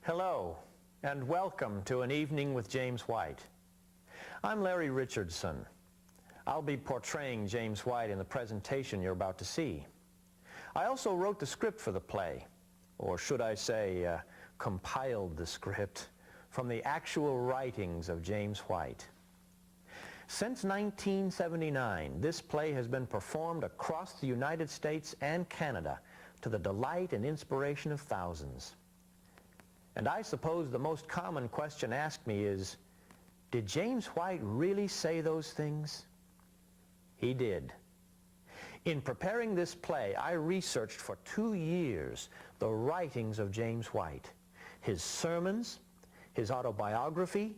Hello, and welcome to An Evening with James White. I'm Larry Richardson. I'll be portraying James White in the presentation you're about to see. I also wrote the script for the play, or should I say, compiled the script from the actual writings of James White. Since 1979, this play has been performed across the United States and Canada to the delight and inspiration of thousands. And I suppose the most common question asked me is, did James White really say those things? He did. In preparing this play, I researched for 2 years the writings of James White, his sermons, his autobiography,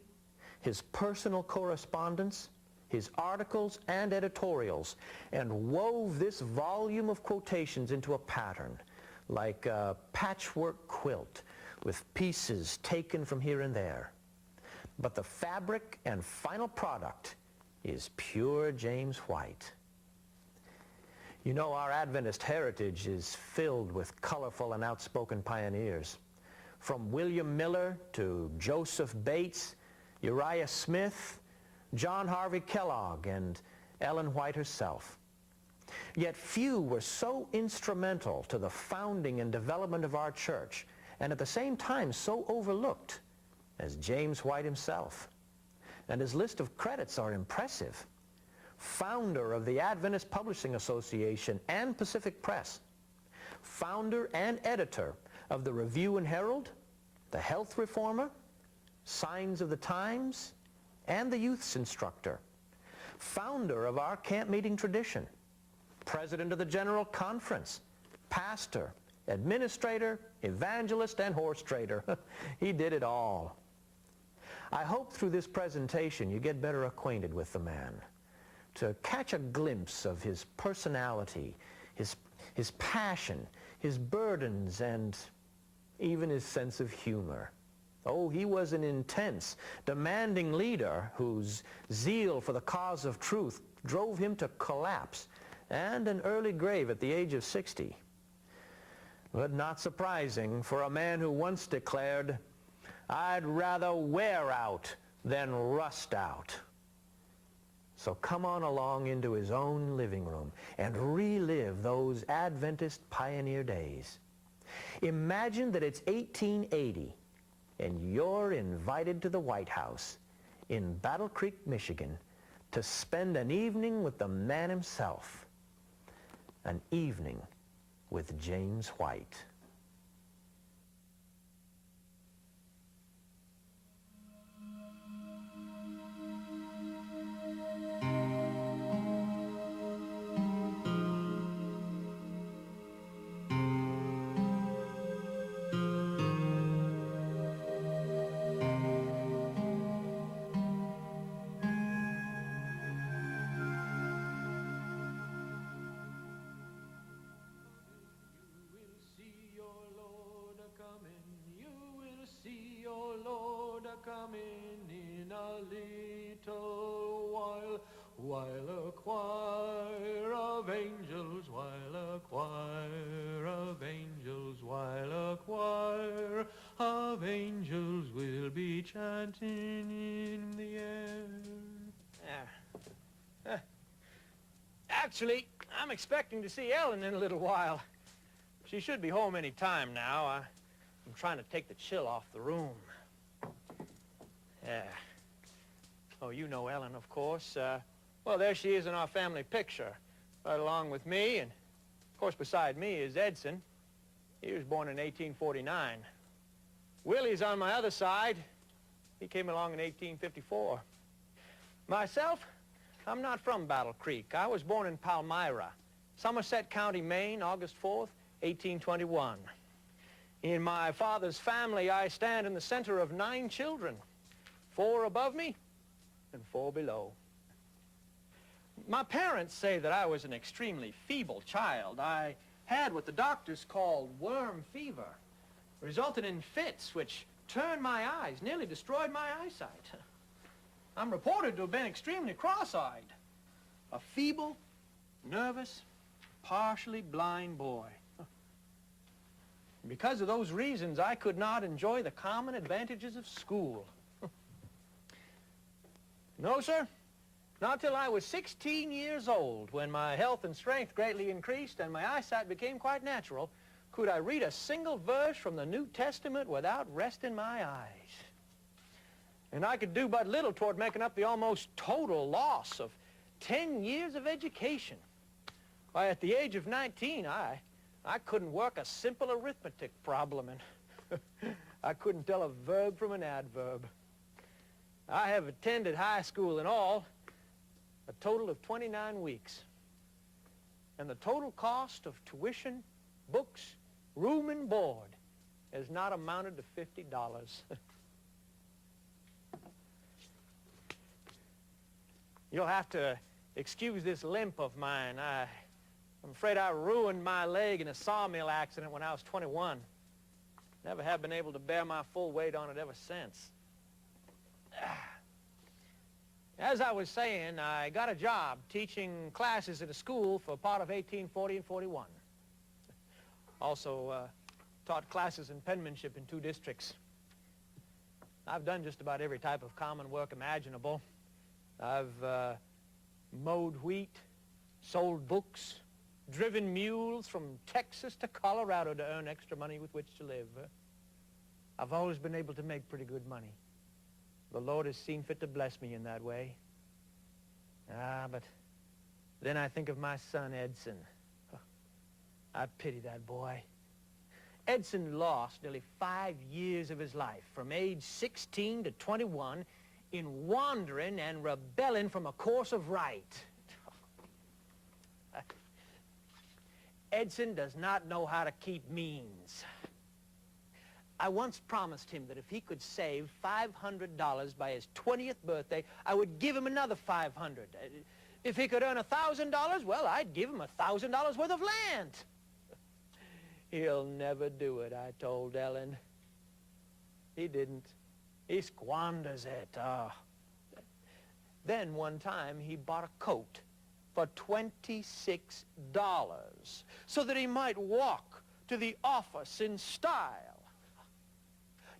his personal correspondence, his articles and editorials, and wove this volume of quotations into a pattern, like a patchwork quilt, with pieces taken from here and there. But the fabric and final product is pure James White. You know, our Adventist heritage is filled with colorful and outspoken pioneers. From William Miller to Joseph Bates, Uriah Smith, John Harvey Kellogg, and Ellen White herself. Yet few were so instrumental to the founding and development of our church, and at the same time so overlooked, as James White himself. And his list of credits are impressive. Founder of the Adventist Publishing Association and Pacific Press. Founder and editor of the Review and Herald, the Health Reformer, Signs of the Times, and the Youth's Instructor. Founder of our camp meeting tradition. President of the General Conference. Pastor, administrator, evangelist, and horse trader. He did it all. I hope through this presentation you get better acquainted with the man, to catch a glimpse of his personality, his passion, his burdens, and even his sense of humor. Oh, he was an intense, demanding leader whose zeal for the cause of truth drove him to collapse and an early grave at the age of 60. But not surprising for a man who once declared, "I'd rather wear out than rust out." So come on along into his own living room and relive those Adventist pioneer days. Imagine that it's 1880 and you're invited to the White House in Battle Creek, Michigan, to spend an evening with the man himself. An evening with James White. While a choir of angels, while a choir of angels, while a choir of angels will be chanting in the air. Actually, I'm expecting to see Ellen in a little while. She should be home any time now. I'm trying to take the chill off the room. Yeah. Oh, you know Ellen, of course. Well, there she is in our family picture, right along with me, and of course beside me is Edson. He was born in 1849. Willie's on my other side. He came along in 1854. Myself, I'm not from Battle Creek. I was born in Palmyra, Somerset County, Maine, August 4th, 1821. In my father's family, I stand in the center of 9 children, 4 above me and 4 below. My parents say that I was an extremely feeble child. I had what the doctors called worm fever, resulted in fits which turned my eyes, nearly destroyed my eyesight. I'm reported to have been extremely cross-eyed. A feeble, nervous, partially blind boy. Because of those reasons, I could not enjoy the common advantages of school. No, sir. Not till I was 16 years old, when my health and strength greatly increased and my eyesight became quite natural, could I read a single verse from the New Testament without resting my eyes. And I could do but little toward making up the almost total loss of 10 years of education. Why, at the age of 19, I couldn't work a simple arithmetic problem, and I couldn't tell a verb from an adverb. I have attended high school in all a total of 29 weeks. And the total cost of tuition, books, room, and board has not amounted to $50. You'll have to excuse this limp of mine. I'm afraid I ruined my leg in a sawmill accident when I was 21. Never have been able to bear my full weight on it ever since. As I was saying, I got a job teaching classes at a school for part of 1840 and 41. Also taught classes in penmanship in 2 districts. I've done just about every type of common work imaginable. I've mowed wheat, sold books, driven mules from Texas to Colorado to earn extra money with which to live. I've always been able to make pretty good money. The Lord has seen fit to bless me in that way. But then I think of my son, Edson. I pity that boy. Edson lost nearly 5 years of his life, from age 16 to 21, in wandering and rebelling from a course of right. Edson does not know how to keep means. I once promised him that if he could save $500 by his 20th birthday, I would give him another $500. If he could earn $1,000, well, I'd give him $1,000 worth of land. He'll never do it, I told Ellen. He didn't. He squanders it. Then one time he bought a coat for $26 so that he might walk to the office in style.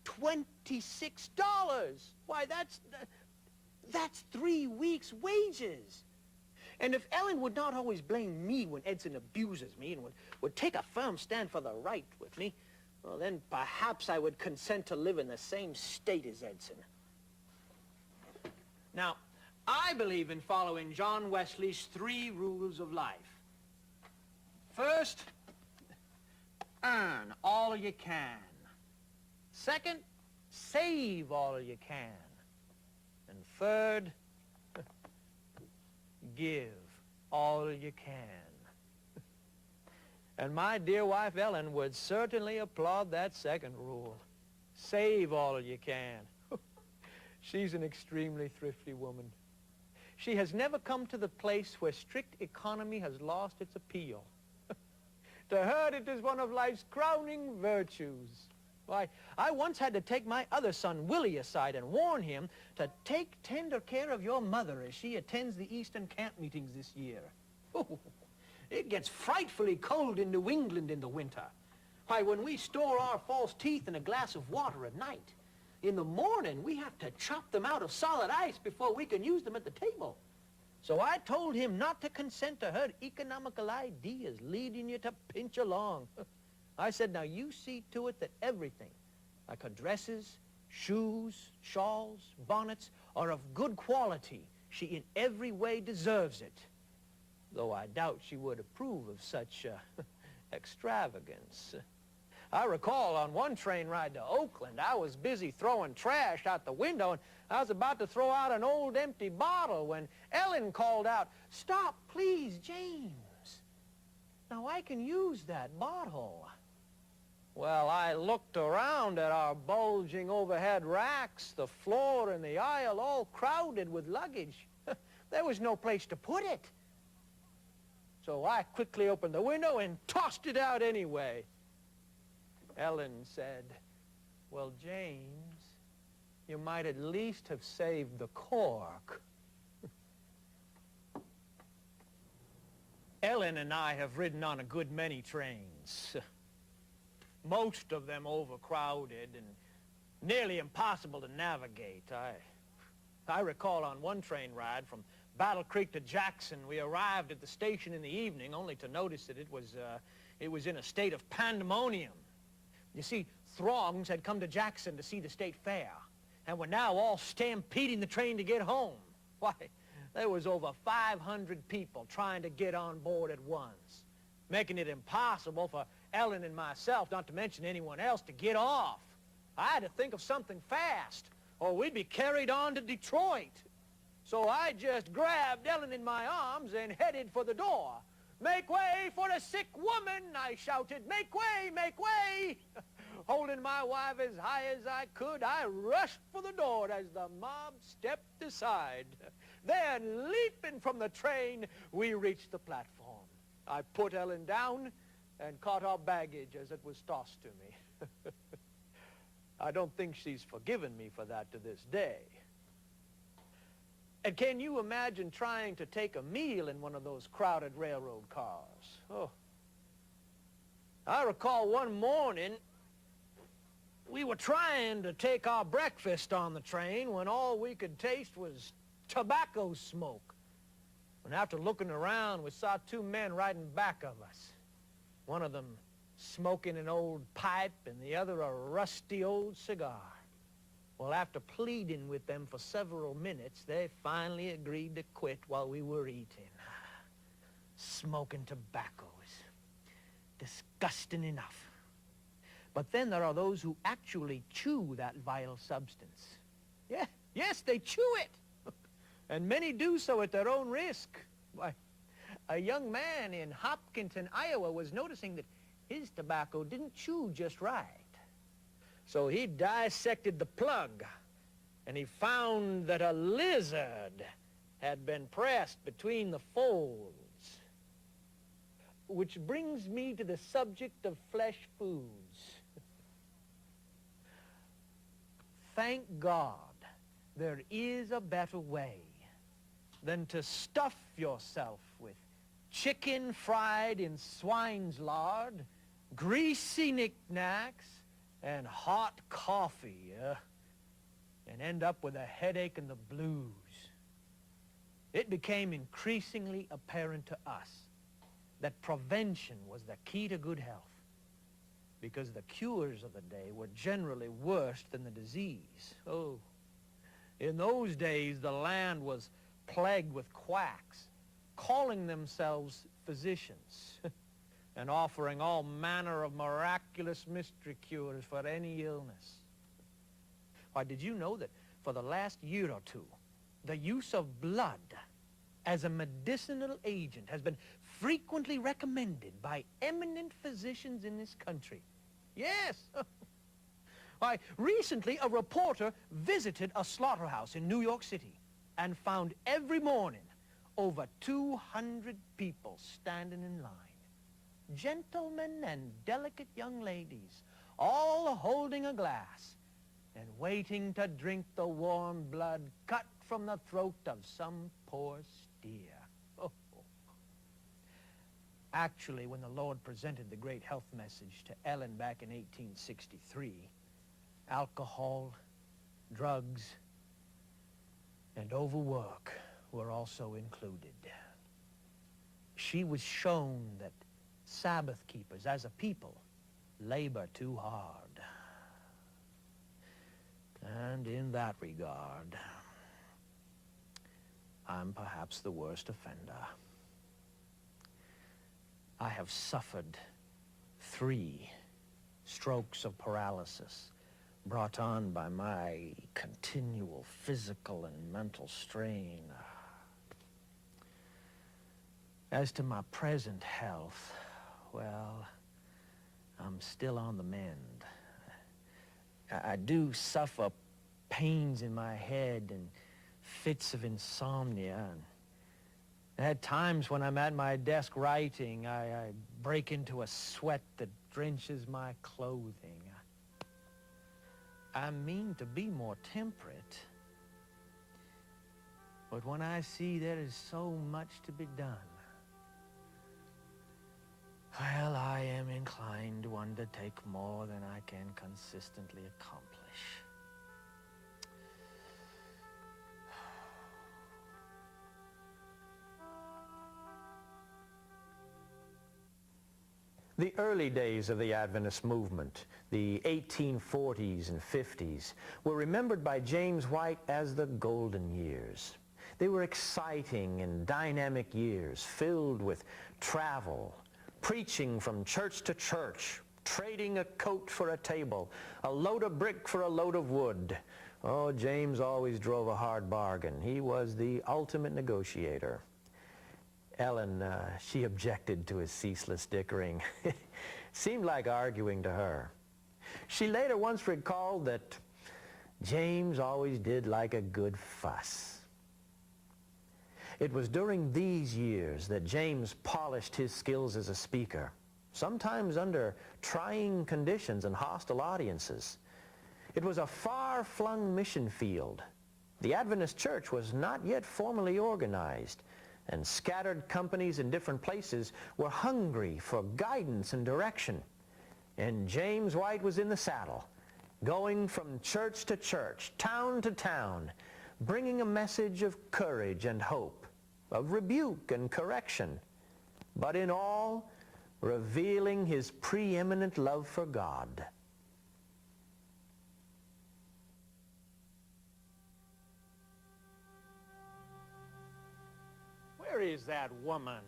$26. Why, that's 3 weeks' wages. And if Ellen would not always blame me when Edson abuses me and would take a firm stand for the right with me, well, then perhaps I would consent to live in the same state as Edson. Now, I believe in following John Wesley's 3 rules of life. First, earn all you can. Second, save all you can. And third, give all you can. And my dear wife Ellen would certainly applaud that second rule. Save all you can. She's an extremely thrifty woman. She has never come to the place where strict economy has lost its appeal. To her, it is one of life's crowning virtues. Why, I once had to take my other son, Willie, aside and warn him to take tender care of your mother as she attends the Eastern camp meetings this year. Oh, it gets frightfully cold in New England in the winter. Why, when we store our false teeth in a glass of water at night, in the morning we have to chop them out of solid ice before we can use them at the table. So I told him not to consent to her economical ideas leading you to pinch along. I said, now you see to it that everything, like her dresses, shoes, shawls, bonnets, are of good quality. She in every way deserves it. Though I doubt she would approve of such extravagance. I recall on one train ride to Oakland, I was busy throwing trash out the window, and I was about to throw out an old empty bottle when Ellen called out, "Stop, please, James. Now I can use that bottle." Well, I looked around at our bulging overhead racks, the floor and the aisle all crowded with luggage. There was no place to put it. So I quickly opened the window and tossed it out anyway. Ellen said, "Well, James, you might at least have saved the cork." Ellen and I have ridden on a good many trains. most of them overcrowded and nearly impossible to navigate. I recall on one train ride from Battle Creek to Jackson, we arrived at the station in the evening only to notice that it was in a state of pandemonium. You see, throngs had come to Jackson to see the state fair and were now all stampeding the train to get home. Why, there was over 500 people trying to get on board at once, making it impossible for Ellen and myself, not to mention anyone else, to get off. I had to think of something fast, or we'd be carried on to Detroit. So I just grabbed Ellen in my arms and headed for the door. "Make way for a sick woman," I shouted. "Make way, make way." Holding my wife as high as I could, I rushed for the door as the mob stepped aside. Then, leaping from the train, we reached the platform. I put Ellen down and caught our baggage as it was tossed to me. I don't think she's forgiven me for that to this day. And can you imagine trying to take a meal in one of those crowded railroad cars? Oh. I recall one morning we were trying to take our breakfast on the train when all we could taste was tobacco smoke. And after looking around, we saw two men riding back of us. One of them smoking an old pipe and the other a rusty old cigar. Well, after pleading with them for several minutes, they finally agreed to quit while we were eating. Smoking tobacco is disgusting enough. But then there are those who actually chew that vile substance. Yeah, yes, they chew it. And many do so at their own risk. Why, a young man in Hopkinton, Iowa, was noticing that his tobacco didn't chew just right. So he dissected the plug, and he found that a lizard had been pressed between the folds. Which brings me to the subject of flesh foods. Thank God there is a better way than to stuff yourself with chicken fried in swine's lard, greasy knickknacks, and hot coffee, and end up with a headache and the blues. It became increasingly apparent to us that prevention was the key to good health, because the cures of the day were generally worse than the disease. Oh, in those days, the land was plagued with quacks, calling themselves physicians, and offering all manner of miraculous mystery cures for any illness. Why, did you know that for the last year or two, the use of blood as a medicinal agent has been frequently recommended by eminent physicians in this country? Yes. Why, recently a reporter visited a slaughterhouse in New York City and found every morning over 200 people standing in line. Gentlemen and delicate young ladies, all holding a glass and waiting to drink the warm blood cut from the throat of some poor steer. Oh. Actually, when the Lord presented the great health message to Ellen back in 1863, alcohol, drugs, and overwork were also included. She was shown that Sabbath keepers, as a people, labor too hard. And in that regard, I'm perhaps the worst offender. I have suffered 3 strokes of paralysis brought on by my continual physical and mental strain. As to my present health, well, I'm still on the mend. I do suffer pains in my head and fits of insomnia. And at times when I'm at my desk writing, I break into a sweat that drenches my clothing. I mean to be more temperate, but when I see there is so much to be done, Well, I am inclined to undertake more than I can consistently accomplish. The early days of the Adventist movement, the 1840s and 50s, were remembered by James White as the golden years. They were exciting and dynamic years filled with travel, preaching from church to church, trading a coat for a table, a load of brick for a load of wood. Oh, James always drove a hard bargain. He was the ultimate negotiator. Ellen, she objected to his ceaseless dickering. Seemed like arguing to her. She later once recalled that James always did like a good fuss. It was during these years that James polished his skills as a speaker, sometimes under trying conditions and hostile audiences. It was a far-flung mission field. The Adventist church was not yet formally organized, and scattered companies in different places were hungry for guidance and direction. And James White was in the saddle, going from church to church, town to town, bringing a message of courage and hope, of rebuke and correction, but in all, revealing his preeminent love for God. Where is that woman?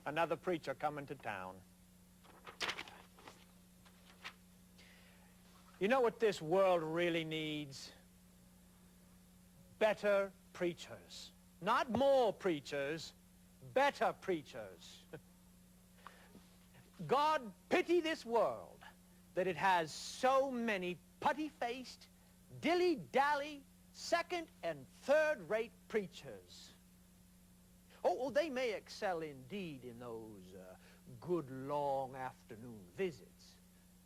Another preacher coming to town. You know what this world really needs? Better preachers. Not more preachers, better preachers. God pity this world that it has so many putty-faced, dilly-dally, second and third-rate preachers. Oh, they may excel indeed in those good long afternoon visits.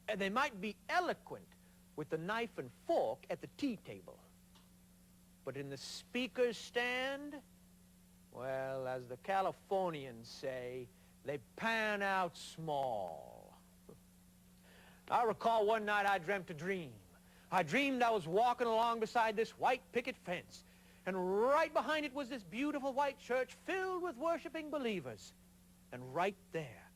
And they might be eloquent with the knife and fork at the tea table. But in the speaker's stand, well, as the Californians say, they pan out small. I recall one night I dreamt a dream. I dreamed I was walking along beside this white picket fence, and right behind it was this beautiful white church filled with worshiping believers. And right there,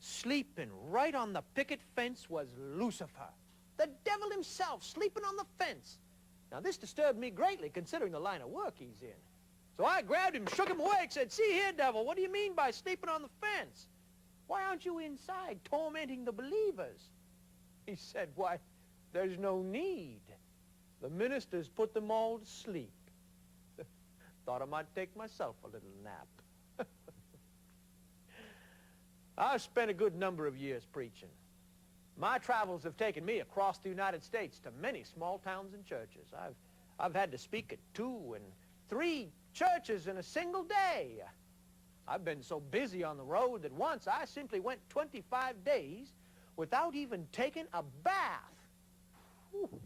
sleeping right on the picket fence, was Lucifer, the devil himself, sleeping on the fence. Now, this disturbed me greatly, considering the line of work he's in. So I grabbed him, shook him awake, said, "See here, devil, what do you mean by sleeping on the fence? Why aren't you inside tormenting the believers?" He said, "Why, there's no need. The ministers put them all to sleep." Thought I might take myself a little nap. I've spent a good number of years preaching. My travels have taken me across the United States to many small towns and churches. I've had to speak at 2 and 3 churches in a single day. I've been so busy on the road that once I simply went 25 days without even taking a bath. Whew.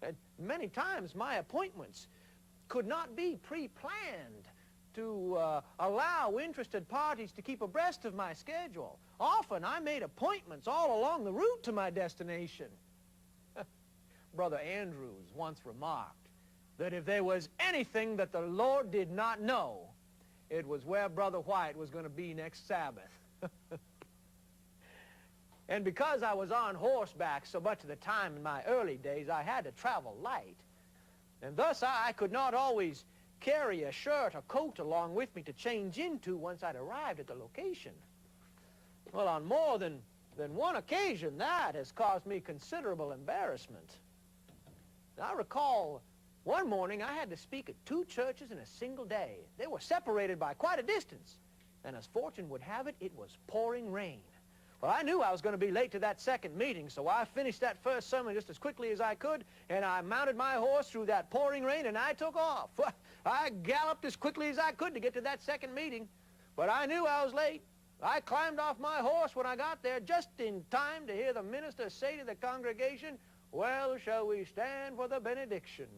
And many times my appointments could not be pre-planned to allow interested parties to keep abreast of my schedule. Often I made appointments all along the route to my destination. Brother Andrews once remarked that if there was anything that the Lord did not know, it was where Brother White was going to be next Sabbath. And because I was on horseback so much of the time in my early days, I had to travel light. And thus I could not always carry a shirt or coat along with me to change into once I'd arrived at the location. Well, on more than one occasion, that has caused me considerable embarrassment. I recall one morning I had to speak at 2 churches in a single day. They were separated by quite a distance. And as fortune would have it, it was pouring rain. Well, I knew I was going to be late to that second meeting, so I finished that first sermon just as quickly as I could, and I mounted my horse through that pouring rain, and I took off. I galloped as quickly as I could to get to that second meeting, but I knew I was late. I climbed off my horse when I got there just in time to hear the minister say to the congregation, "Well, shall we stand for the benediction?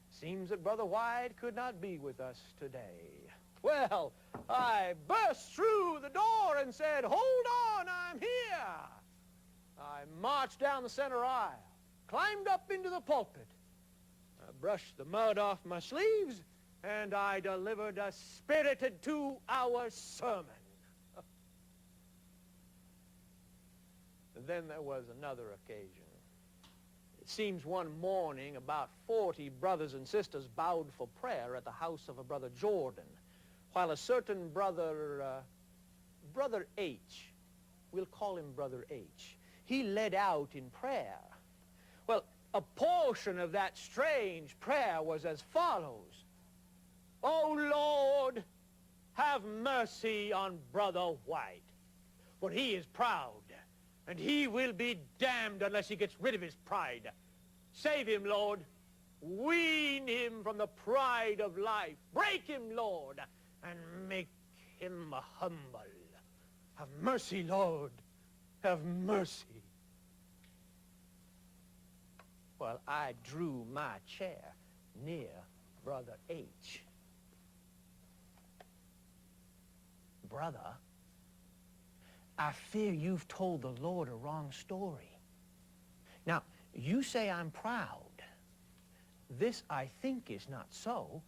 Seems that Brother White could not be with us today." Well, I burst through the door and said, "Hold on, I'm here." I marched down the center aisle, climbed up into the pulpit. I brushed the mud off my sleeves, and I delivered a spirited 2-hour sermon. Then there was another occasion. It seems one morning about 40 brothers and sisters bowed for prayer at the house of a Brother Jordan, while a certain Brother H, we'll call him Brother H, he led out in prayer. Well, a portion of that strange prayer was as follows: "O Lord, have mercy on Brother White, for he is proud, and he will be damned unless he gets rid of his pride. Save him, Lord. Wean him from the pride of life. Break him, Lord, and make him humble. Have mercy, Lord. Have mercy." Well, I drew my chair near Brother H. "Brother, I fear you've told the Lord a wrong story. Now, you say I'm proud. This, I think, is not so,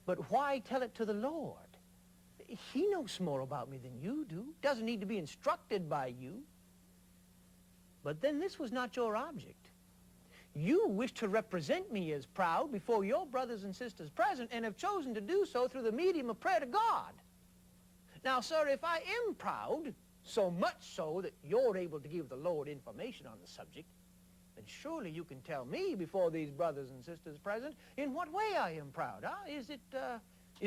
but why tell it to the Lord? He knows more about me than you do. Doesn't need to be instructed by you. But then this was not your object. You wish to represent me as proud before your brothers and sisters present, and have chosen to do so through the medium of prayer to God. Now, sir, if I am proud, so much so that you're able to give the Lord information on the subject, then surely you can tell me before these brothers and sisters present in what way I am proud. Huh? Is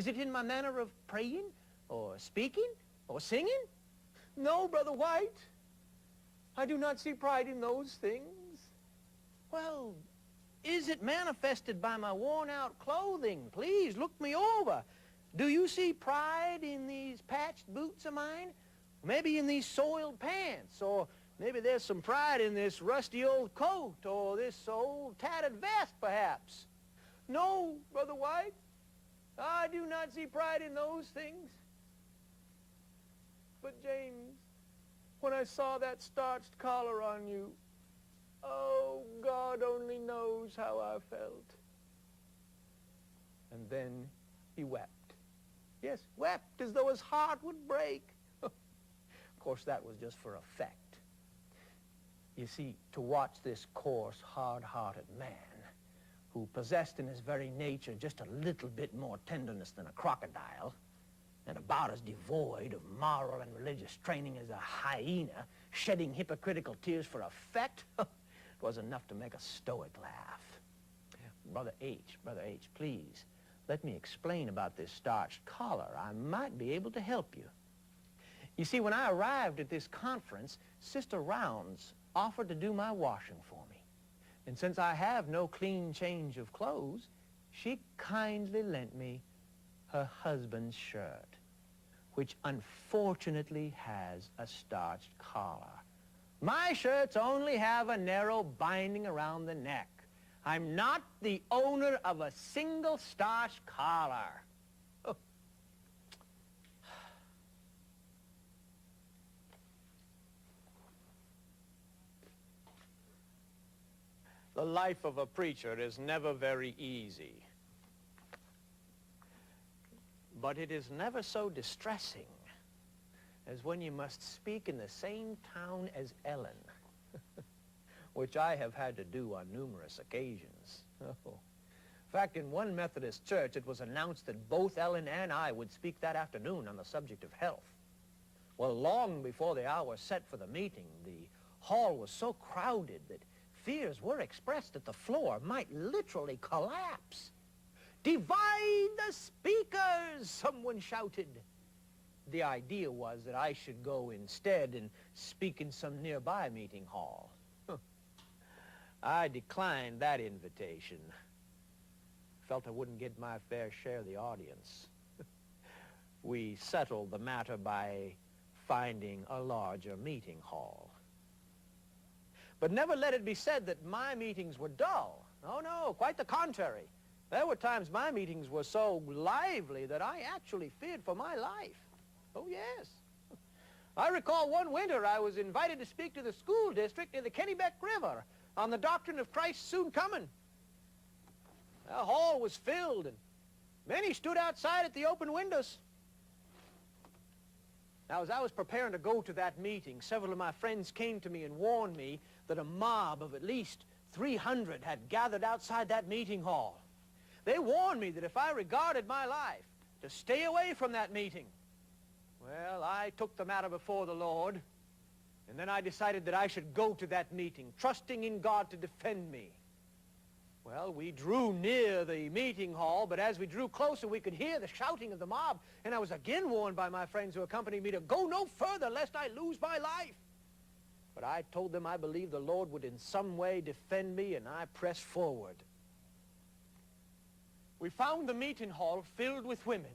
it in my manner of praying, or speaking, or singing? No, Brother White, I do not see pride in those things. Well, is it manifested by my worn-out clothing? Please look me over. Do you see pride in these patched boots of mine? Maybe in these soiled pants, or maybe there's some pride in this rusty old coat, or this old tattered vest, perhaps. No, Brother White, I do not see pride in those things. But James, when I saw that starched collar on you, oh, God only knows how I felt." And then he wept. Yes, wept as though his heart would break. Of course, that was just for effect. You see, to watch this coarse, hard-hearted man, who possessed in his very nature just a little bit more tenderness than a crocodile, and about as devoid of moral and religious training as a hyena, shedding hypocritical tears for effect, it was enough to make a stoic laugh. Brother H, please, let me explain about this starched collar. I might be able to help you. You see, when I arrived at this conference, Sister Rounds offered to do my washing for me. And since I have no clean change of clothes, she kindly lent me her husband's shirt, which unfortunately has a starched collar. My shirts only have a narrow binding around the neck. I'm not the owner of a single starched collar. Oh. The life of a preacher is never very easy. But it is never so distressing as when you must speak in the same town as Ellen, which I have had to do on numerous occasions. Oh. In fact, in one Methodist church, it was announced that both Ellen and I would speak that afternoon on the subject of health. Well, long before the hour set for the meeting, the hall was so crowded that fears were expressed that the floor might literally collapse. "Divide the speakers," someone shouted. the idea was that I should go instead and speak in some nearby meeting hall. I declined that invitation. Felt I wouldn't get my fair share of the audience. We settled the matter by finding a larger meeting hall. But never let it be said that my meetings were dull. Oh, no, quite the contrary. There were times my meetings were so lively that I actually feared for my life. Oh, yes. I recall one winter I was invited to speak to the school district near the Kennebec River on the doctrine of Christ's soon coming. The hall was filled, and many stood outside at the open windows. Now, as I was preparing to go to that meeting, several of my friends came to me and warned me that a mob of at least 300 had gathered outside that meeting hall. They warned me that if I regarded my life, to stay away from that meeting. Well, I took the matter before the Lord, and then I decided that I should go to that meeting, trusting in God to defend me. Well, we drew near the meeting hall, but as we drew closer, we could hear the shouting of the mob, and I was again warned by my friends who accompanied me to go no further lest I lose my life. But I told them I believed the Lord would in some way defend me, and I pressed forward. We found the meeting hall filled with women,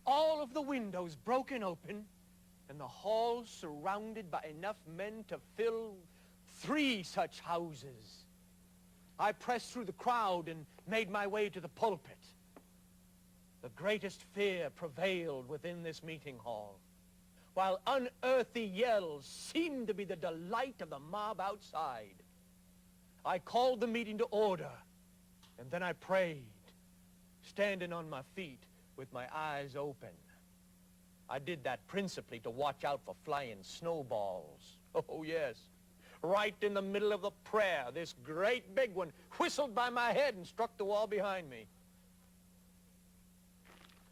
all of the windows broken open, and the hall surrounded by enough men to fill 3 such houses. I pressed through the crowd and made my way to the pulpit. The greatest fear prevailed within this meeting hall, while unearthly yells seemed to be the delight of the mob outside. I called the meeting to order, and then I prayed, standing on my feet with my eyes open. I did that principally to watch out for flying snowballs. Oh, yes. Right in the middle of the prayer, this great big one whistled by my head and struck the wall behind me.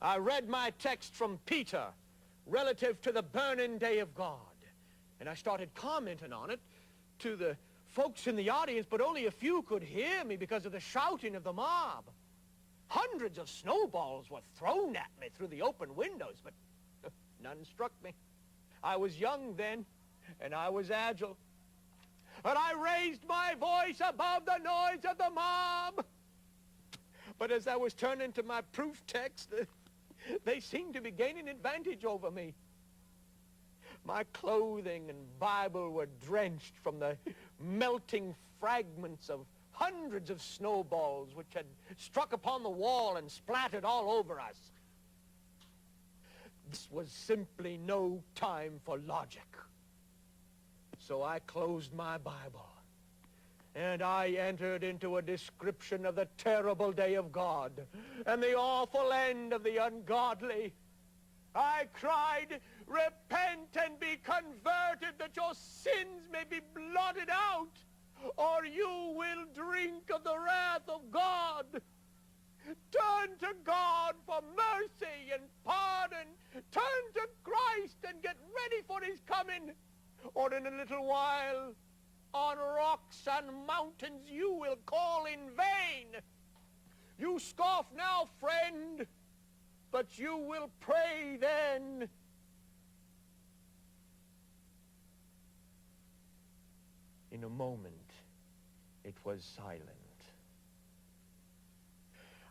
I read my text from Peter relative to the burning day of God, and I started commenting on it to the folks in the audience, but only a few could hear me because of the shouting of the mob. Hundreds of snowballs were thrown at me through the open windows, but none struck me. I was young then, and I was agile. And I raised my voice above the noise of the mob. But as I was turning to my proof text, they seemed to be gaining advantage over me. My clothing and Bible were drenched from the melting fragments of hundreds of snowballs which had struck upon the wall and splattered all over us. This was simply no time for logic. So I closed my Bible, and I entered into a description of the terrible day of God and the awful end of the ungodly. I cried, "Repent and be converted, that your sins may be blotted out, or you will drink of the wrath of God. Turn to God for mercy and pardon. Turn to Christ and get ready for his coming. Or in a little while, on rocks and mountains you will call in vain. You scoff now, friend, but you will pray then." In a moment, it was silent.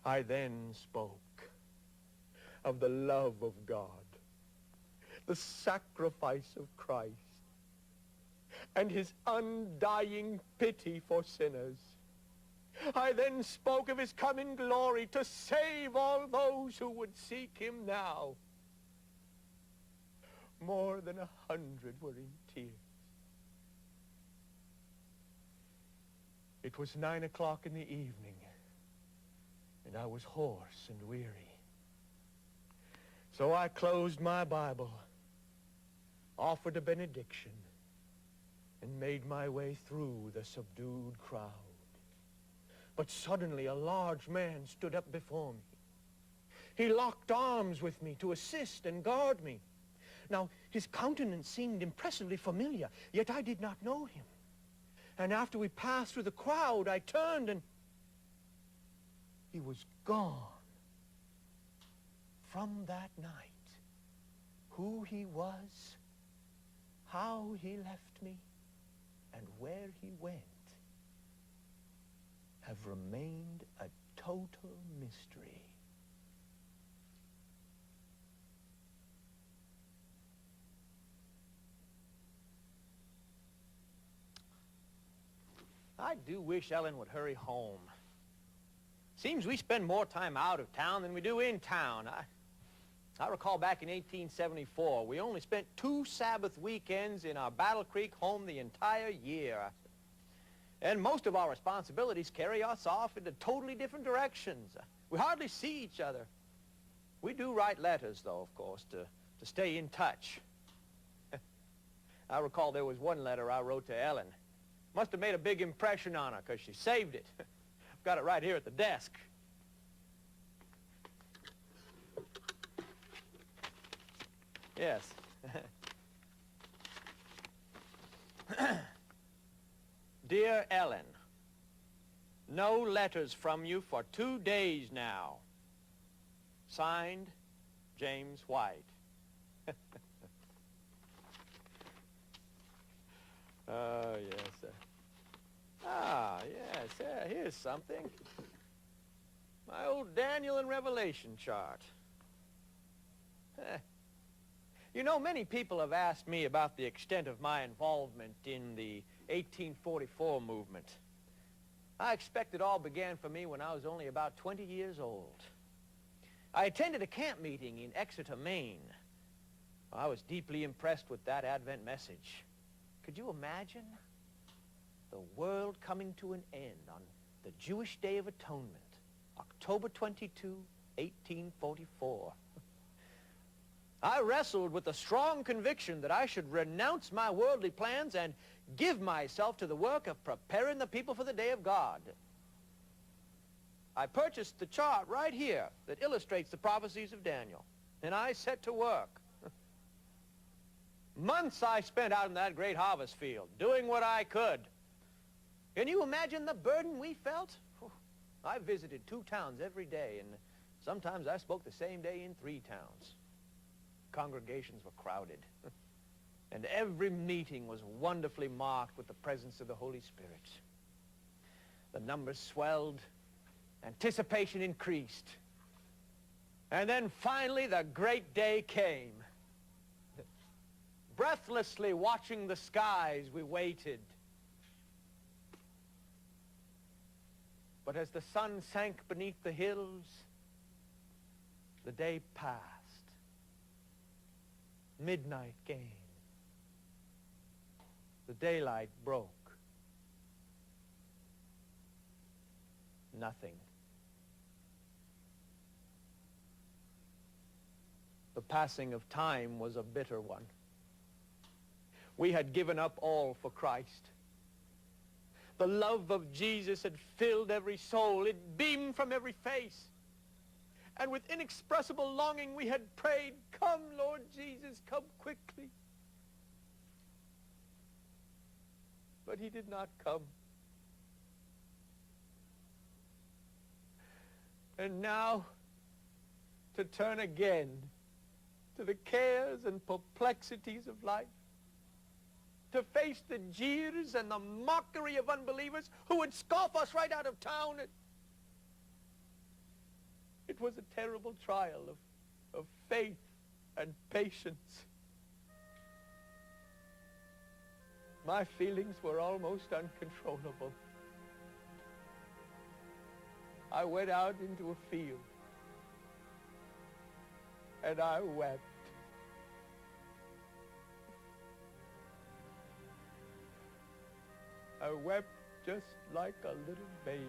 I then spoke of the love of God, the sacrifice of Christ, and his undying pity for sinners. I then spoke of his coming glory to save all those who would seek him now. More than 100 were in tears. It was 9 o'clock in the evening, and I was hoarse and weary. So I closed my Bible, offered a benediction, and made my way through the subdued crowd. But suddenly a large man stood up before me. He locked arms with me to assist and guard me. Now, his countenance seemed impressively familiar, yet I did not know him. And after we passed through the crowd, I turned and he was gone. From that night, who he was, how he left me, and where he went have remained a total mystery. I do wish Ellen would hurry home. Seems we spend more time out of town than we do in town. I recall back in 1874, we only spent 2 Sabbath weekends in our Battle Creek home the entire year. And most of our responsibilities carry us off into totally different directions. We hardly see each other. We do write letters, though, of course, to stay in touch. I recall there was one letter I wrote to Ellen. Must have made a big impression on her, because she saved it. I've got it right here at the desk. Yes. Dear Ellen, no letters from you for 2 days now. Signed, James White. Oh, yes, sir. Ah, yes, here's something. My old Daniel and Revelation chart. You know, many people have asked me about the extent of my involvement in the 1844 movement. I expect it all began for me when I was only about 20 years old. I attended a camp meeting in Exeter, Maine. I was deeply impressed with that Advent message. Could you imagine the world coming to an end on the Jewish Day of Atonement, October 22, 1844? I wrestled with the strong conviction that I should renounce my worldly plans and give myself to the work of preparing the people for the day of God. I purchased the chart right here that illustrates the prophecies of Daniel, and I set to work. Months I spent out in that great harvest field, doing what I could. Can you imagine the burden we felt? I visited 2 towns every day, and sometimes I spoke the same day in 3 towns. Congregations were crowded, and every meeting was wonderfully marked with the presence of the Holy Spirit. The numbers swelled, anticipation increased, and then finally the great day came. Breathlessly watching the skies, we waited. But as the sun sank beneath the hills, the day passed. Midnight came. The daylight broke. Nothing. The passing of time was a bitter one. We had given up all for Christ. The love of Jesus had filled every soul. It beamed from every face. And with inexpressible longing we had prayed, "Come, Lord Jesus, come quickly." But he did not come. And now, to turn again to the cares and perplexities of life, to face the jeers and the mockery of unbelievers who would scoff us right out of town. It was a terrible trial of faith and patience. My feelings were almost uncontrollable. I went out into a field and I wept. I wept just like a little baby.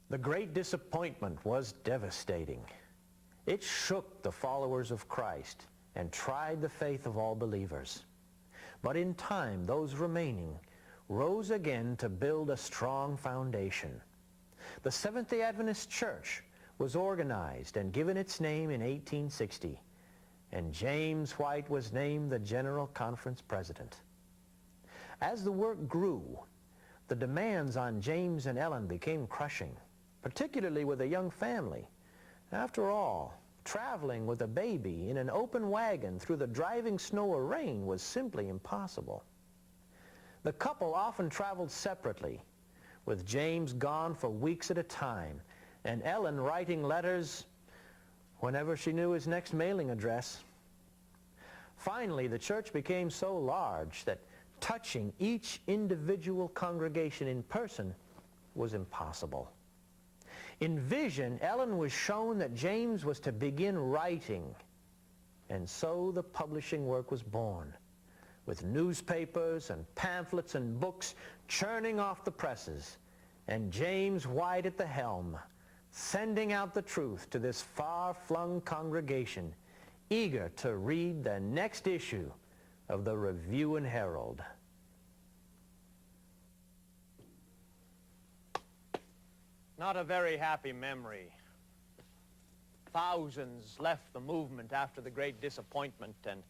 The great disappointment was devastating. It shook the followers of Christ and tried the faith of all believers. But in time, those remaining rose again to build a strong foundation. The Seventh-day Adventist Church was organized and given its name in 1860, and James White was named the General Conference President. As the work grew, the demands on James and Ellen became crushing, particularly with a young family. After all, traveling with a baby in an open wagon through the driving snow or rain was simply impossible. The couple often traveled separately, with James gone for weeks at a time, and Ellen writing letters whenever she knew his next mailing address. Finally, the church became so large that touching each individual congregation in person was impossible. In vision, Ellen was shown that James was to begin writing, and so the publishing work was born, with newspapers and pamphlets and books churning off the presses, and James White at the helm, sending out the truth to this far-flung congregation, eager to read the next issue of the Review and Herald. Not a very happy memory. Thousands left the movement after the Great Disappointment, and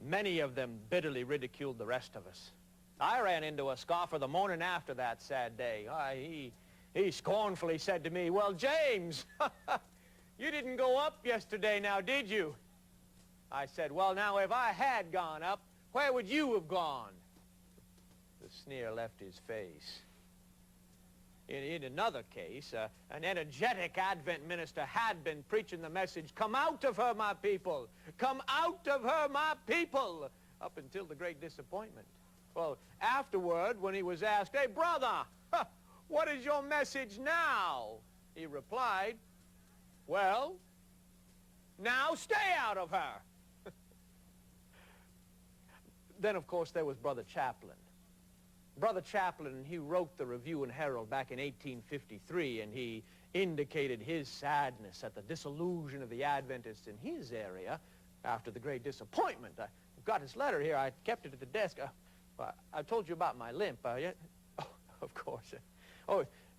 many of them bitterly ridiculed the rest of us. I ran into a scoffer the morning after that sad day. He scornfully said to me, "Well, James, you didn't go up yesterday now, did you?" I said, "Well, now, if I had gone up, where would you have gone?" The sneer left his face. In another case, an energetic Advent minister had been preaching the message, "Come out of her, my people! Come out of her, my people!" up until the Great Disappointment. Well, afterward, when he was asked, "Hey, brother, what is your message now?" he replied, "Well, now stay out of her." Then, of course, there was Brother Chaplin. Brother Chaplin, he wrote the Review and Herald back in 1853, and he indicated his sadness at the disillusion of the Adventists in his area after the Great Disappointment. I've got his letter here. I kept it at the desk. I told you about my limp. Yeah? Oh, of course.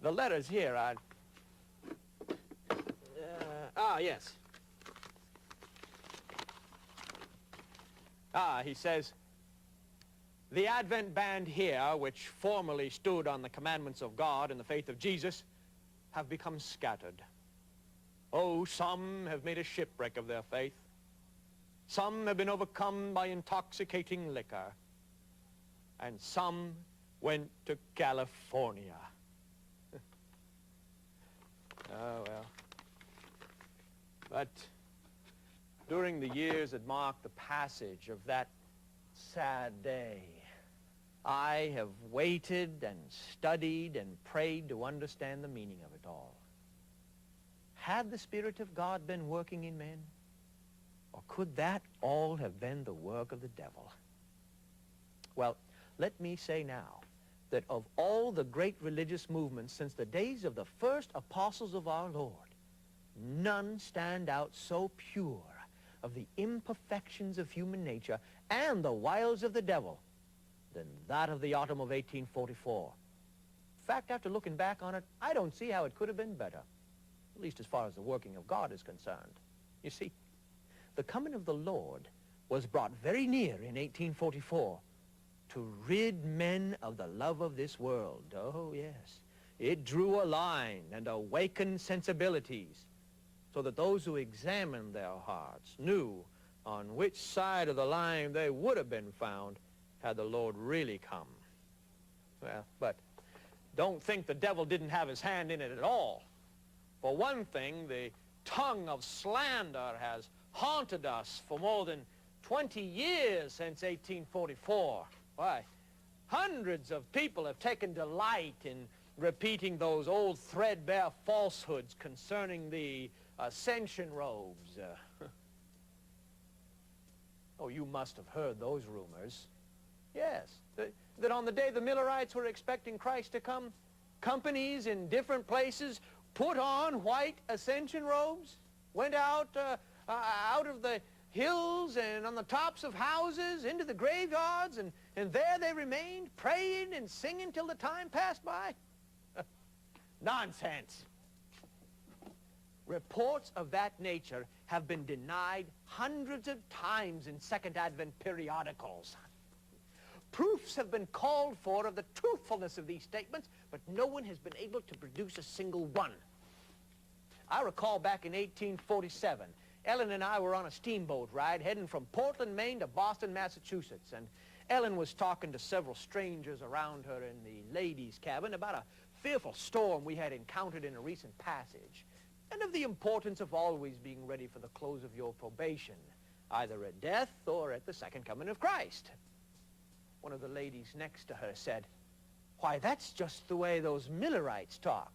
The letter's here. Yes. He says, "The Advent band here, which formerly stood on the commandments of God and the faith of Jesus, have become scattered. Oh, some have made a shipwreck of their faith. Some have been overcome by intoxicating liquor. And some went to California." Oh, well. But during the years that marked the passage of that sad day, I have waited and studied and prayed to understand the meaning of it all. Had the Spirit of God been working in men? Or could that all have been the work of the devil? Well, let me say now that of all the great religious movements since the days of the first apostles of our Lord, none stand out so pure of the imperfections of human nature and the wiles of the devil than that of the autumn of 1844. In fact, after looking back on it, I don't see how it could have been better, at least as far as the working of God is concerned. You see, the coming of the Lord was brought very near in 1844 to rid men of the love of this world. Oh, yes. It drew a line and awakened sensibilities so that those who examined their hearts knew on which side of the line they would have been found had the Lord really come. Well, but don't think the devil didn't have his hand in it at all. For one thing, the tongue of slander has haunted us for more than 20 years since 1844. Why, hundreds of people have taken delight in repeating those old threadbare falsehoods concerning the ascension robes. Oh, you must have heard those rumors. Yes, that on the day the Millerites were expecting Christ to come, companies in different places put on white ascension robes, went out of the hills and on the tops of houses into the graveyards, and there they remained praying and singing till the time passed by. Nonsense. Reports of that nature have been denied hundreds of times in Second Advent periodicals. Proofs have been called for of the truthfulness of these statements, but no one has been able to produce a single one. I recall back in 1847, Ellen and I were on a steamboat ride heading from Portland, Maine to Boston, Massachusetts, and Ellen was talking to several strangers around her in the ladies' cabin about a fearful storm we had encountered in a recent passage, and of the importance of always being ready for the close of your probation, either at death or at the second coming of Christ. One of the ladies next to her said, "Why, that's just the way those Millerites talk."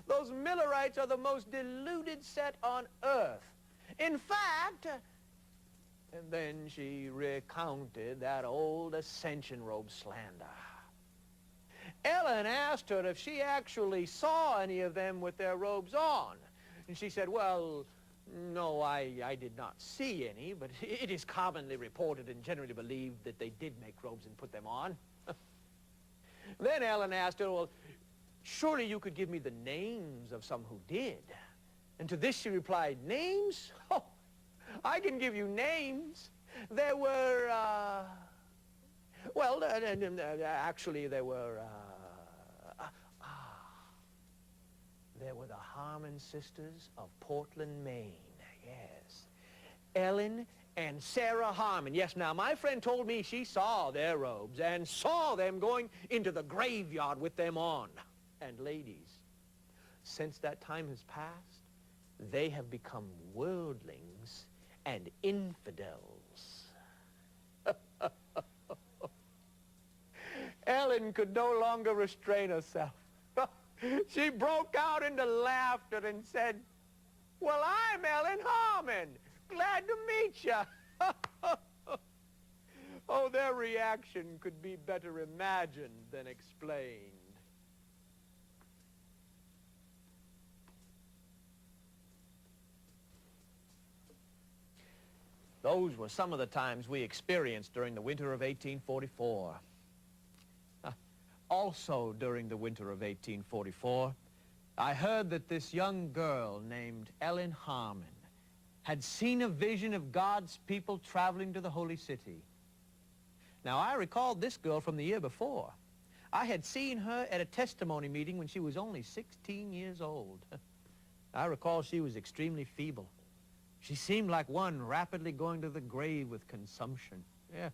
Those Millerites are the most deluded set on earth. In fact, and then she recounted that old ascension robe slander. Ellen asked her if she actually saw any of them with their robes on. And she said, "Well, no, I did not see any, but it is commonly reported and generally believed that they did make robes and put them on." Then Ellen asked her, "Well, surely you could give me the names of some who did." And to this she replied, "Names? Oh, I can give you names. There were, actually there were the Harmon sisters of Portland, Maine. Yes. Ellen and Sarah Harmon. Yes, now, my friend told me she saw their robes and saw them going into the graveyard with them on. And ladies, since that time has passed, they have become worldlings and infidels. Ellen could no longer restrain herself. She broke out into laughter and said, "Well, I'm Ellen Harmon. Glad to meet you." Oh, their reaction could be better imagined than explained. Those were some of the times we experienced during the winter of 1844. Also during the winter of 1844, I heard that this young girl named Ellen Harmon had seen a vision of God's people traveling to the Holy City. Now, I recalled this girl from the year before. I had seen her at a testimony meeting when she was only 16 years old. I recall she was extremely feeble. She seemed like one rapidly going to the grave with consumption. Yeah.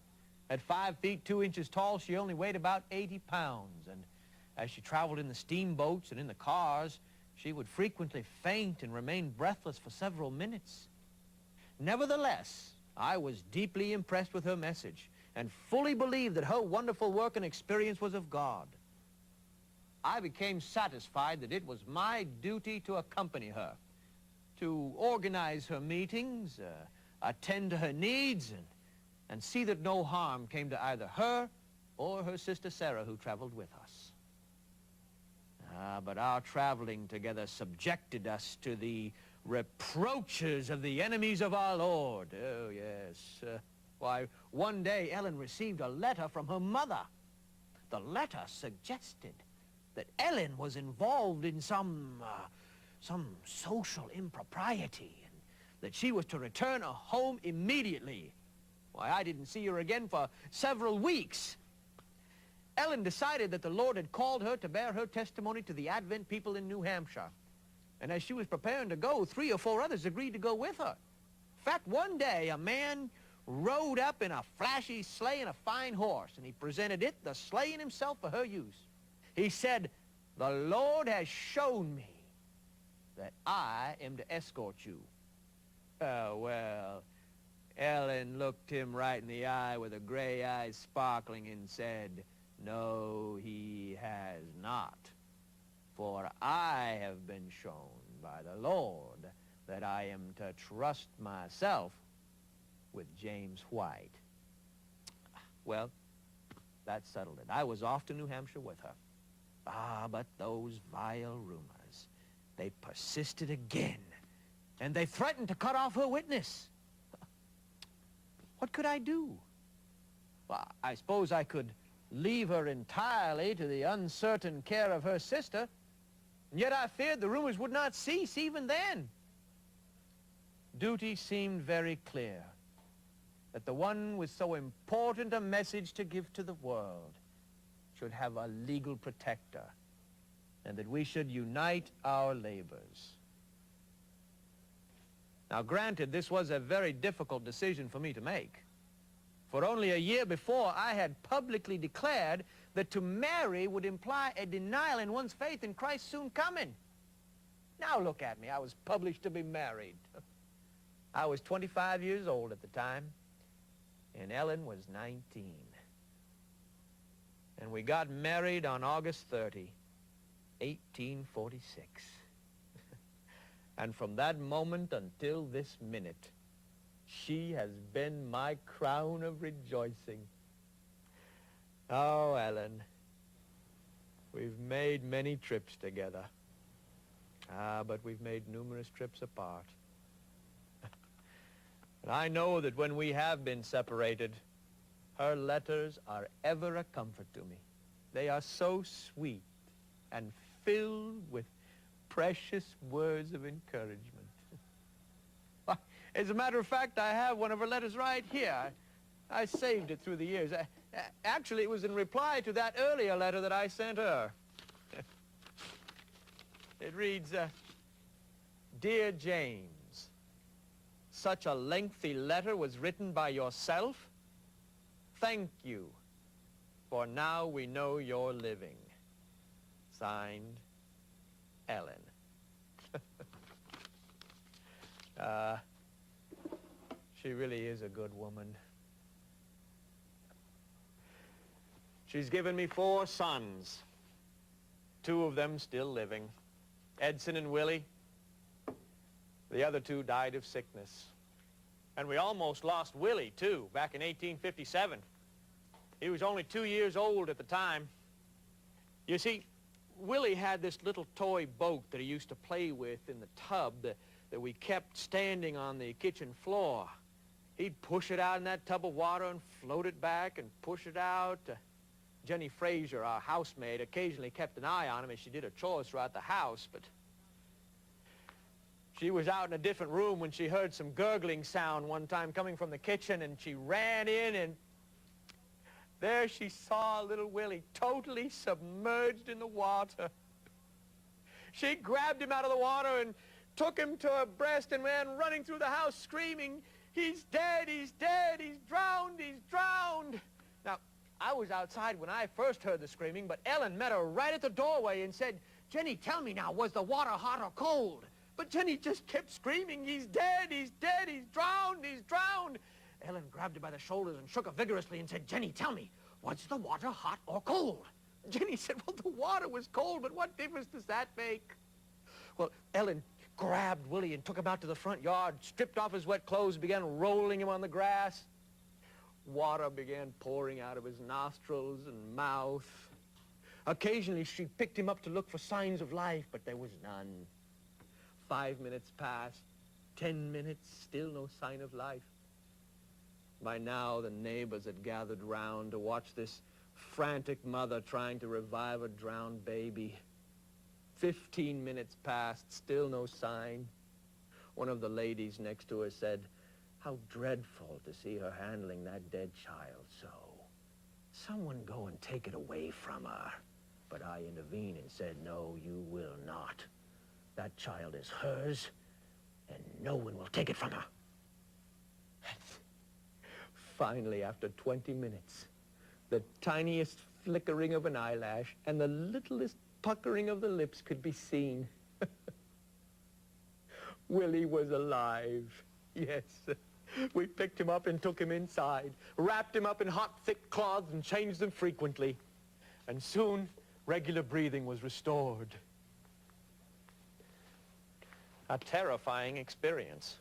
At 5 feet 2 inches tall, she only weighed about 80 pounds. And as she traveled in the steamboats and in the cars, she would frequently faint and remain breathless for several minutes. Nevertheless, I was deeply impressed with her message and fully believed that her wonderful work and experience was of God. I became satisfied that it was my duty to accompany her, to organize her meetings, attend to her needs, and see that no harm came to either her or her sister Sarah, who traveled with us. But our traveling together subjected us to the reproaches of the enemies of our Lord. Oh, yes. Why, one day Ellen received a letter from her mother. The letter suggested that Ellen was involved in some social impropriety, and that she was to return home immediately. Why, I didn't see her again for several weeks. Ellen decided that the Lord had called her to bear her testimony to the Advent people in New Hampshire. And as she was preparing to go, 3 or 4 others agreed to go with her. In fact, one day a man rode up in a flashy sleigh and a fine horse, and he presented it, the sleigh, and himself for her use. He said, "The Lord has shown me that I am to escort you." Oh, well, Ellen looked him right in the eye with her gray eyes sparkling and said, "No, he has not. For I have been shown by the Lord that I am to trust myself with James White." Well, that settled it. I was off to New Hampshire with her. But those vile rumors, they persisted again, and they threatened to cut off her witness. What could I do? Well, I suppose I could leave her entirely to the uncertain care of her sister, And yet I feared the rumors would not cease even then. Duty seemed very clear, that the one with so important a message to give to the world should have a legal protector, and that we should unite our labors. Now, granted, this was a very difficult decision for me to make. For only a year before, I had publicly declared that to marry would imply a denial in one's faith in Christ's soon coming. Now look at me. I was published to be married. I was 25 years old at the time, and Ellen was 19. And we got married on August 30, 1846. And from that moment until this minute, she has been my crown of rejoicing. Oh, Ellen, we've made many trips together. But we've made numerous trips apart. And I know that when we have been separated, her letters are ever a comfort to me. They are so sweet and filled with precious words of encouragement. As a matter of fact, I have one of her letters right here. I saved it through the years. Actually, it was in reply to that earlier letter that I sent her. It reads, Dear James, such a lengthy letter was written by yourself. Thank you, for now we know you're living. Signed, Ellen. She really is a good woman. She's given me 4 sons, 2 of them still living, Edson and Willie. The other 2 died of sickness. And we almost lost Willie, too, back in 1857. He was only 2 years old at the time. You see, Willie had this little toy boat that he used to play with in the tub that we kept standing on the kitchen floor. He'd push it out in that tub of water and float it back and push it out. Jenny Fraser, our housemaid, occasionally kept an eye on him as she did her chores throughout the house, but she was out in a different room when she heard some gurgling sound one time coming from the kitchen, and she ran in, and there she saw little Willie totally submerged in the water. She grabbed him out of the water and took him to her breast and ran running through the house screaming, "He's dead, he's dead, he's drowned, he's drowned." Now, I was outside when I first heard the screaming, but Ellen met her right at the doorway and said, "Jenny, tell me now, was the water hot or cold?" But Jenny just kept screaming, "He's dead, he's dead, he's drowned, he's drowned." Ellen grabbed her by the shoulders and shook her vigorously and said, "Jenny, tell me, was the water hot or cold?" Jenny said, "Well, the water was cold, but what difference does that make?" Well, Ellen grabbed Willie and took him out to the front yard, stripped off his wet clothes, began rolling him on the grass. Water began pouring out of his nostrils and mouth. Occasionally, she picked him up to look for signs of life, but there was none. 5 minutes passed, 10 minutes, still no sign of life. By now, the neighbors had gathered round to watch this frantic mother trying to revive a drowned baby. 15 minutes passed, still no sign. One of the ladies next to her said, "How dreadful to see her handling that dead child so. Someone go and take it away from her." But I intervened and said, "No, you will not. That child is hers, and no one will take it from her." Finally, after 20 minutes, the tiniest flickering of an eyelash and the littlest puckering of the lips could be seen. Willie was alive. Yes. We picked him up and took him inside, wrapped him up in hot, thick cloths and changed them frequently. And soon, regular breathing was restored. A terrifying experience.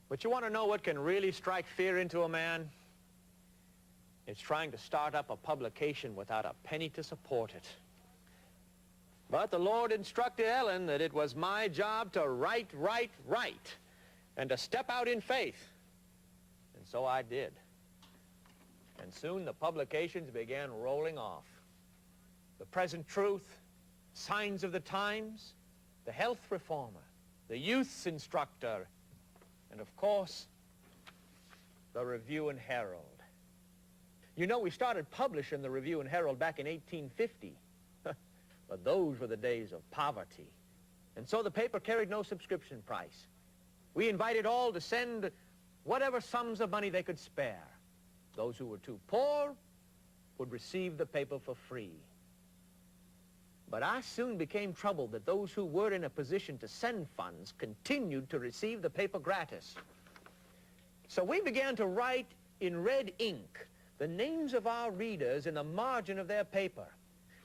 But you want to know what can really strike fear into a man? It's trying to start up a publication without a penny to support it. But the Lord instructed Ellen that it was my job to write, and to step out in faith. And so I did. And soon the publications began rolling off. The Present Truth, Signs of the Times, the Health Reformer, the Youth's Instructor, and of course, the Review and Herald. You know, we started publishing the Review and Herald back in 1850, but those were the days of poverty. And so the paper carried no subscription price. We invited all to send whatever sums of money they could spare. Those who were too poor would receive the paper for free. But I soon became troubled that those who were in a position to send funds continued to receive the paper gratis. So we began to write in red ink the names of our readers in the margin of their paper.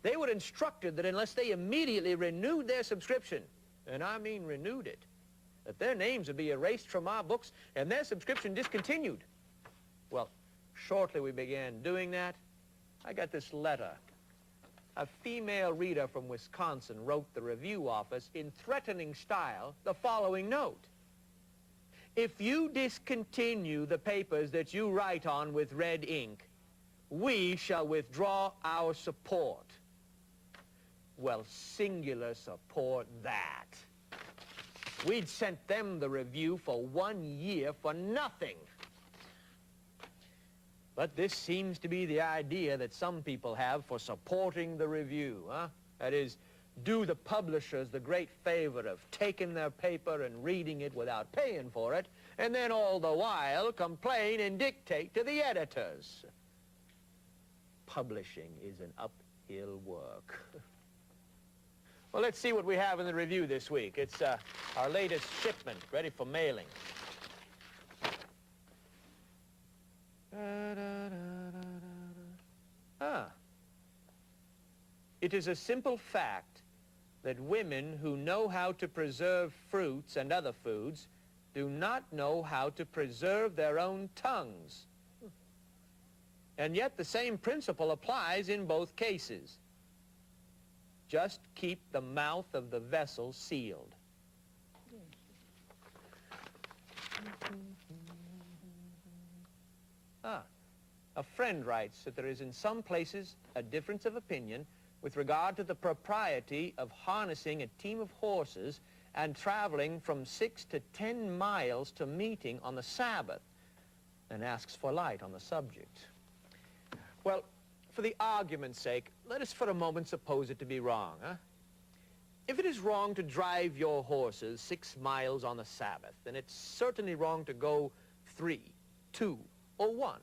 They were instructed that unless they immediately renewed their subscription, and I mean renewed it, that their names would be erased from our books and their subscription discontinued. Well, shortly we began doing that. I got this letter. A female reader from Wisconsin wrote the review office in threatening style the following note. If you discontinue the papers that you write on with red ink, we shall withdraw our support. Well, singular support that. We'd sent them the review for 1 year for nothing. But this seems to be the idea that some people have for supporting the review, huh? That is, do the publishers the great favor of taking their paper and reading it without paying for it, and then all the while complain and dictate to the editors. Publishing is an uphill work. Well, let's see what we have in the review this week. It's our latest shipment, ready for mailing. It is a simple fact that women who know how to preserve fruits and other foods do not know how to preserve their own tongues. And yet the same principle applies in both cases. Just keep the mouth of the vessel sealed. A friend writes that there is in some places a difference of opinion with regard to the propriety of harnessing a team of horses and traveling from 6 to 10 miles to meeting on the Sabbath, and asks for light on the subject. Well, for the argument's sake, let us for a moment suppose it to be wrong, huh? If it is wrong to drive your horses 6 miles on the Sabbath, then it's certainly wrong to go 3, 2, or 1.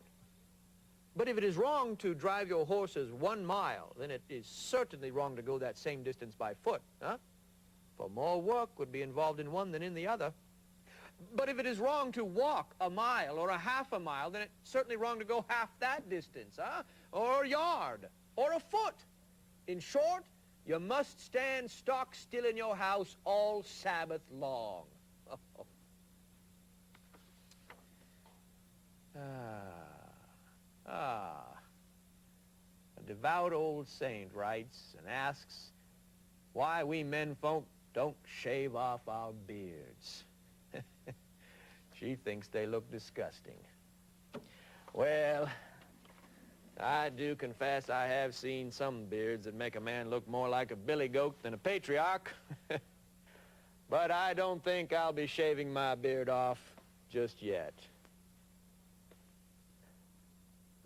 But if it is wrong to drive your horses 1 mile, then it is certainly wrong to go that same distance by foot, huh? For more work would be involved in one than in the other. But if it is wrong to walk a mile or a half a mile, then it's certainly wrong to go half that distance, huh? Or a yard, or a foot. In short, you must stand stock still in your house all Sabbath long. A devout old saint writes and asks why we men folk don't shave off our beards. She thinks they look disgusting. Well, I do confess I have seen some beards that make a man look more like a billy goat than a patriarch. But I don't think I'll be shaving my beard off just yet.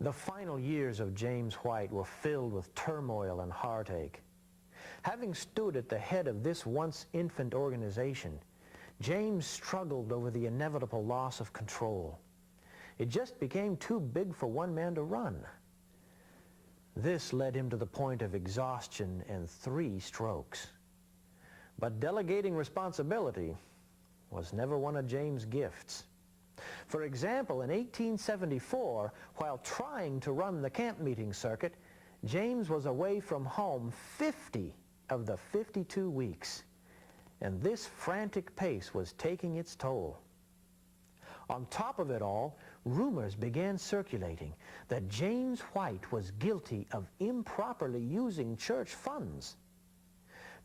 The final years of James White were filled with turmoil and heartache. Having stood at the head of this once infant organization, James struggled over the inevitable loss of control. It just became too big for one man to run. This led him to the point of exhaustion and 3 strokes. But delegating responsibility was never one of James' gifts. For example, in 1874, while trying to run the camp meeting circuit, James was away from home 50 of the 52 weeks. And this frantic pace was taking its toll. On top of it all, rumors began circulating that James White was guilty of improperly using church funds.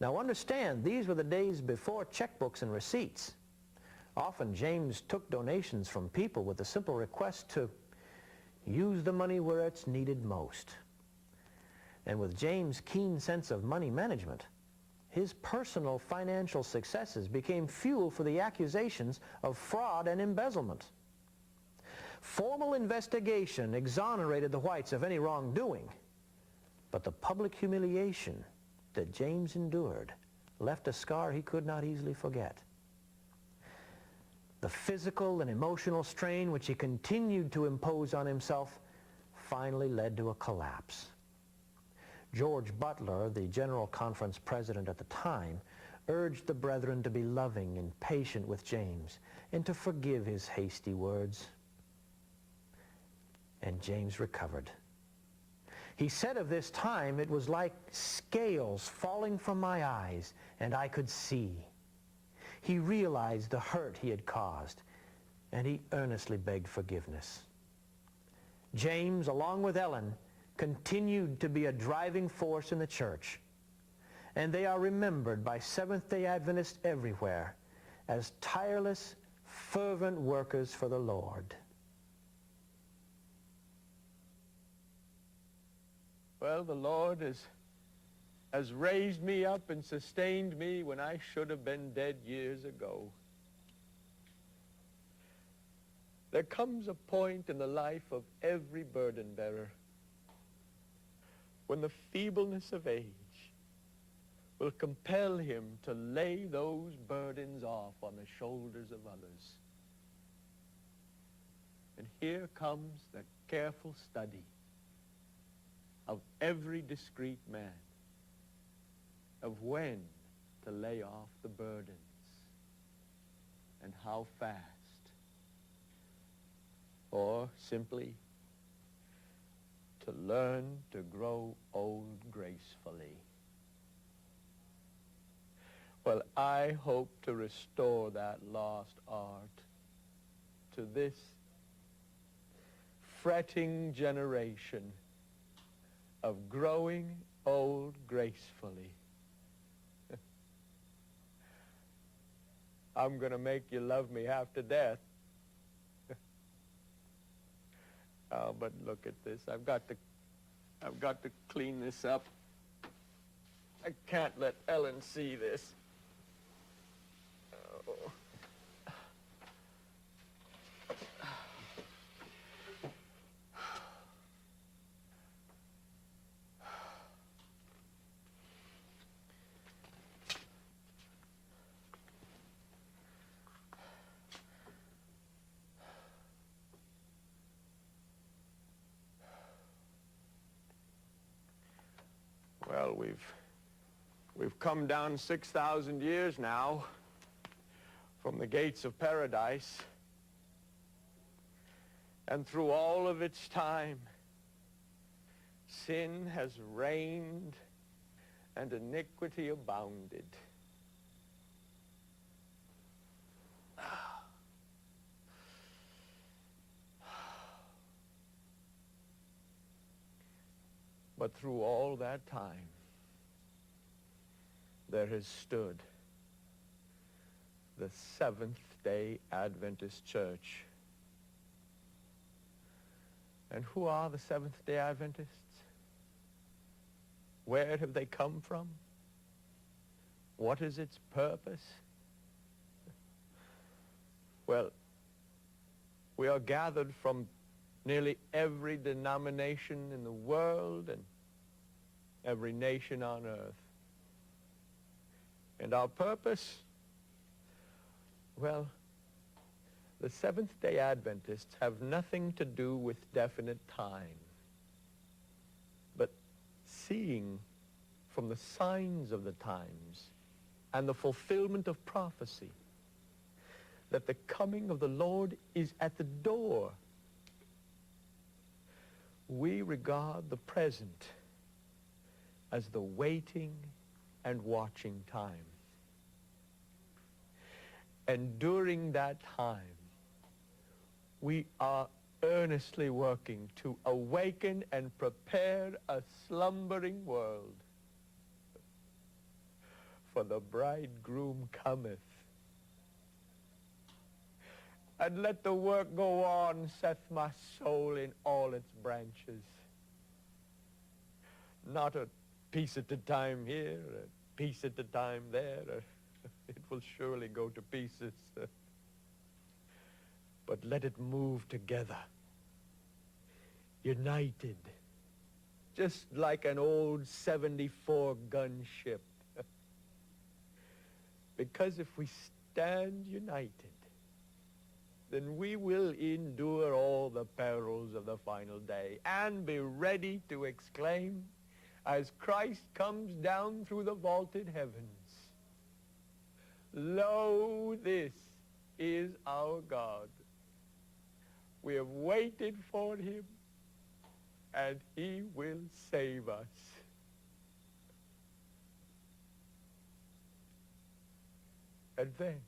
Now understand, these were the days before checkbooks and receipts. Often James took donations from people with the simple request to use the money where it's needed most. And with James' keen sense of money management, his personal financial successes became fuel for the accusations of fraud and embezzlement. Formal investigation exonerated the Whites of any wrongdoing, but the public humiliation that James endured left a scar he could not easily forget. The physical and emotional strain which he continued to impose on himself finally led to a collapse. George Butler, the General Conference president at the time, urged the brethren to be loving and patient with James and to forgive his hasty words. And James recovered. He said of this time, "It was like scales falling from my eyes, and I could see." He realized the hurt he had caused, and he earnestly begged forgiveness. James, along with Ellen, continued to be a driving force in the church, and they are remembered by Seventh-day Adventists everywhere as tireless, fervent workers for the Lord. Well, the Lord has raised me up and sustained me when I should have been dead years ago. There comes a point in the life of every burden bearer when the feebleness of age will compel him to lay those burdens off on the shoulders of others. And here comes the careful study of every discreet man of when to lay off the burdens and how fast, or simply to learn to grow old gracefully. Well, I hope to restore that lost art to this fretting generation of growing old gracefully. I'm going to make you love me half to death. Oh, but look at this. I've got to clean this up. I can't let Ellen see this. Oh. Well, we've come down 6,000 years now from the gates of paradise, and through all of its time, sin has reigned and iniquity abounded. But through all that time, there has stood the Seventh-day Adventist Church. And who are the Seventh-day Adventists? Where have they come from? What is its purpose? Well, we are gathered from nearly every denomination in the world and every nation on earth. And our purpose? Well, the Seventh-day Adventists have nothing to do with definite time, but seeing from the signs of the times and the fulfillment of prophecy that the coming of the Lord is at the door. We regard the present as the waiting and watching time. And during that time, we are earnestly working to awaken and prepare a slumbering world. For the bridegroom cometh. And let the work go on, saith my soul in all its branches. Not a piece at a time here, a piece at a time there, it will surely go to pieces. But let it move together, united, just like an old 74-gun ship. Because if we stand united, then we will endure all the perils of the final day and be ready to exclaim, as Christ comes down through the vaulted heavens, "Lo, this is our God. We have waited for him, and he will save us." And then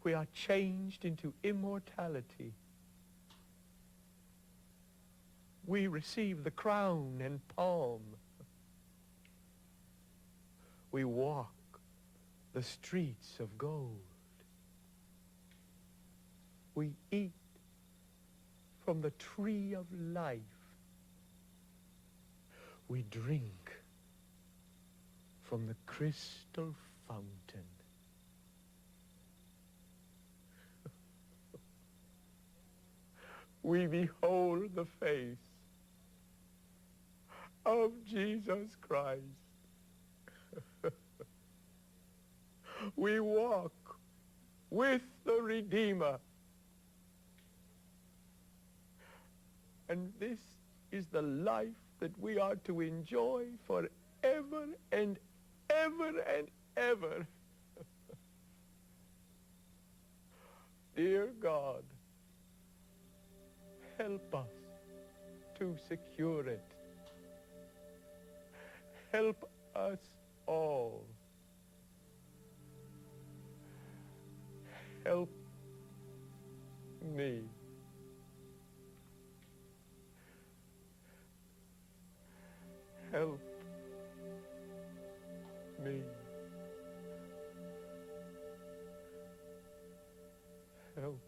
we are changed into immortality. We receive the crown and palm. We walk the streets of gold. We eat from the tree of life. We drink from the crystal fountain. We behold the face of Jesus Christ. We walk with the Redeemer. And this is the life that we are to enjoy forever and ever and ever. Dear God, help us to secure it. Help us all. Help me. Help me. Help.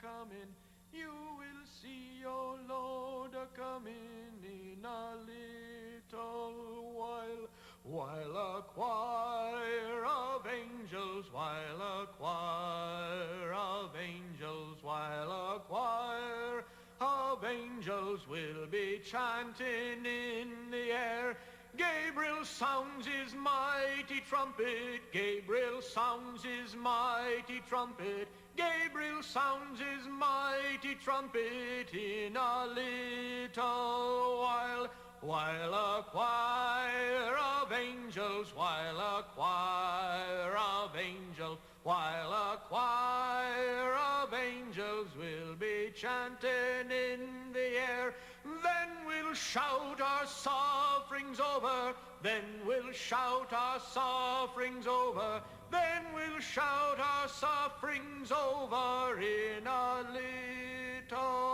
Coming, you will see your Lord a-coming in a little while a choir of angels, while a choir of angels, while a choir of angels will be chanting in the air. Gabriel sounds his mighty trumpet, Gabriel sounds his mighty trumpet, Gabriel sounds his mighty trumpet in a little while a choir of angels, while a choir of angels, while a choir of angels will be chanting in the air. Then we'll shout our sufferings over, then we'll shout our sufferings over, then we'll shout our sufferings over in a little